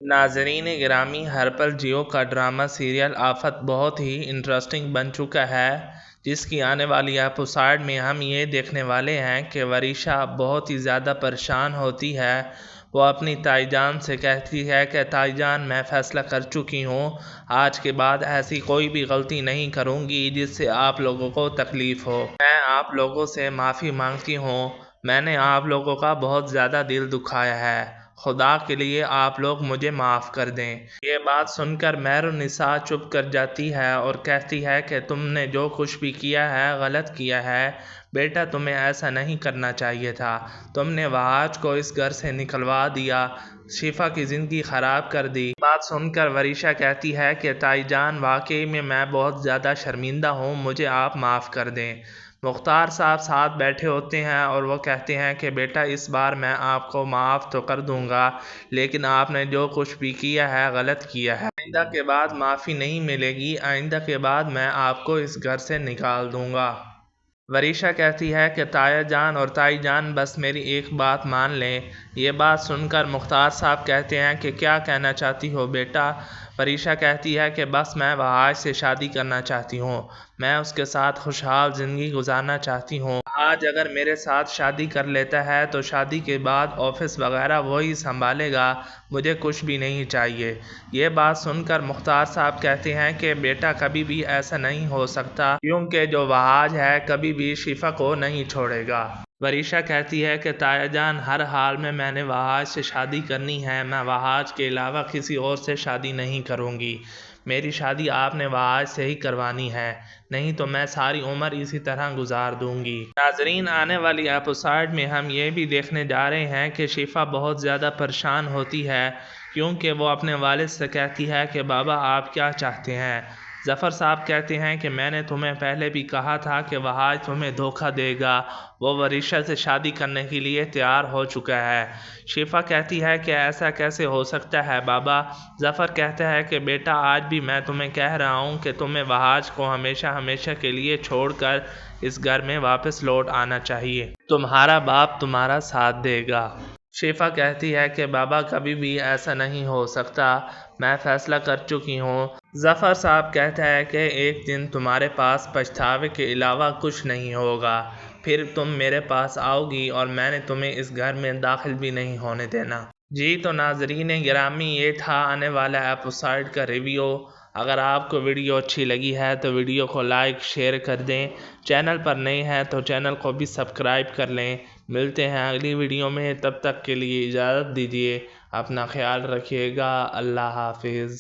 ناظرین گرامی، ہر پل جیو کا ڈرامہ سیریل آفت بہت ہی انٹرسٹنگ بن چکا ہے، جس کی آنے والی ایپیسوڈ میں ہم یہ دیکھنے والے ہیں کہ وریشا بہت ہی زیادہ پریشان ہوتی ہے۔ وہ اپنی تائی جان سے کہتی ہے کہ تائی جان، میں فیصلہ کر چکی ہوں، آج کے بعد ایسی کوئی بھی غلطی نہیں کروں گی جس سے آپ لوگوں کو تکلیف ہو۔ میں آپ لوگوں سے معافی مانگتی ہوں، میں نے آپ لوگوں کا بہت زیادہ دل دکھایا ہے، خدا کے لیے آپ لوگ مجھے معاف کر دیں۔ یہ بات سن کر مہرالنساء چپ کر جاتی ہے اور کہتی ہے کہ تم نے جو کچھ بھی کیا ہے غلط کیا ہے بیٹا، تمہیں ایسا نہیں کرنا چاہیے تھا، تم نے وحاج کو اس گھر سے نکلوا دیا، شفا کی زندگی خراب کر دی۔ بات سن کر وریشا کہتی ہے کہ تائی جان، واقعی میں بہت زیادہ شرمندہ ہوں، مجھے آپ معاف کر دیں۔ مختار صاحب ساتھ بیٹھے ہوتے ہیں اور وہ کہتے ہیں کہ بیٹا، اس بار میں آپ کو معاف تو کر دوں گا، لیکن آپ نے جو کچھ بھی کیا ہے غلط کیا ہے، آئندہ کے بعد معافی نہیں ملے گی، آئندہ کے بعد میں آپ کو اس گھر سے نکال دوں گا۔ وریشا کہتی ہے کہ تایا جان اور تائی جان، بس میری ایک بات مان لیں۔ یہ بات سن کر مختار صاحب کہتے ہیں کہ کیا کہنا چاہتی ہو بیٹا؟ وریشا کہتی ہے کہ بس میں وحاج سے شادی کرنا چاہتی ہوں، میں اس کے ساتھ خوشحال زندگی گزارنا چاہتی ہوں۔ وحاج اگر میرے ساتھ شادی کر لیتا ہے تو شادی کے بعد آفس وغیرہ وہی سنبھالے گا، مجھے کچھ بھی نہیں چاہیے۔ یہ بات سن کر مختار صاحب کہتے ہیں کہ بیٹا، کبھی بھی ایسا نہیں ہو سکتا، کیونکہ جو وحاج ہے کبھی بھی شفا کو نہیں چھوڑے گا۔ وریشا کہتی ہے کہ تایا جان، ہر حال میں نے وحاج سے شادی کرنی ہے، میں وحاج کے علاوہ کسی اور سے شادی نہیں کروں گی، میری شادی آپ نے وحاج سے ہی کروانی ہے، نہیں تو میں ساری عمر اسی طرح گزار دوں گی۔ ناظرین، آنے والی ایپیسوڈ میں ہم یہ بھی دیکھنے جا رہے ہیں کہ شفا بہت زیادہ پریشان ہوتی ہے، کیونکہ وہ اپنے والد سے کہتی ہے کہ بابا، آپ کیا چاہتے ہیں؟ ظفر صاحب کہتے ہیں کہ میں نے تمہیں پہلے بھی کہا تھا کہ وحاج تمہیں دھوکہ دے گا، وہ وریشا سے شادی کرنے کے لیے تیار ہو چکا ہے۔ شفا کہتی ہے کہ ایسا کیسے ہو سکتا ہے بابا؟ ظفر کہتا ہے کہ بیٹا، آج بھی میں تمہیں کہہ رہا ہوں کہ تمہیں وحاج کو ہمیشہ کے لیے چھوڑ کر اس گھر میں واپس لوٹ آنا چاہیے، تمہارا باپ تمہارا ساتھ دے گا۔ شفا کہتی ہے کہ بابا، کبھی بھی ایسا نہیں ہو سکتا، میں فیصلہ کر چکی ہوں۔ ظفر صاحب کہتا ہے کہ ایک دن تمہارے پاس پچھتاوے کے علاوہ کچھ نہیں ہوگا، پھر تم میرے پاس آؤ گی اور میں نے تمہیں اس گھر میں داخل بھی نہیں ہونے دینا۔ جی تو ناظرین گرامی، یہ تھا آنے والا ایپیسوڈ کا ریویو۔ اگر آپ کو ویڈیو اچھی لگی ہے تو ویڈیو کو لائک شیئر کر دیں، چینل پر نئے ہیں تو چینل کو بھی سبسکرائب کر لیں۔ ملتے ہیں اگلی ویڈیو میں، تب تک کے لیے اجازت دیجیے، اپنا خیال رکھیے گا، اللہ حافظ۔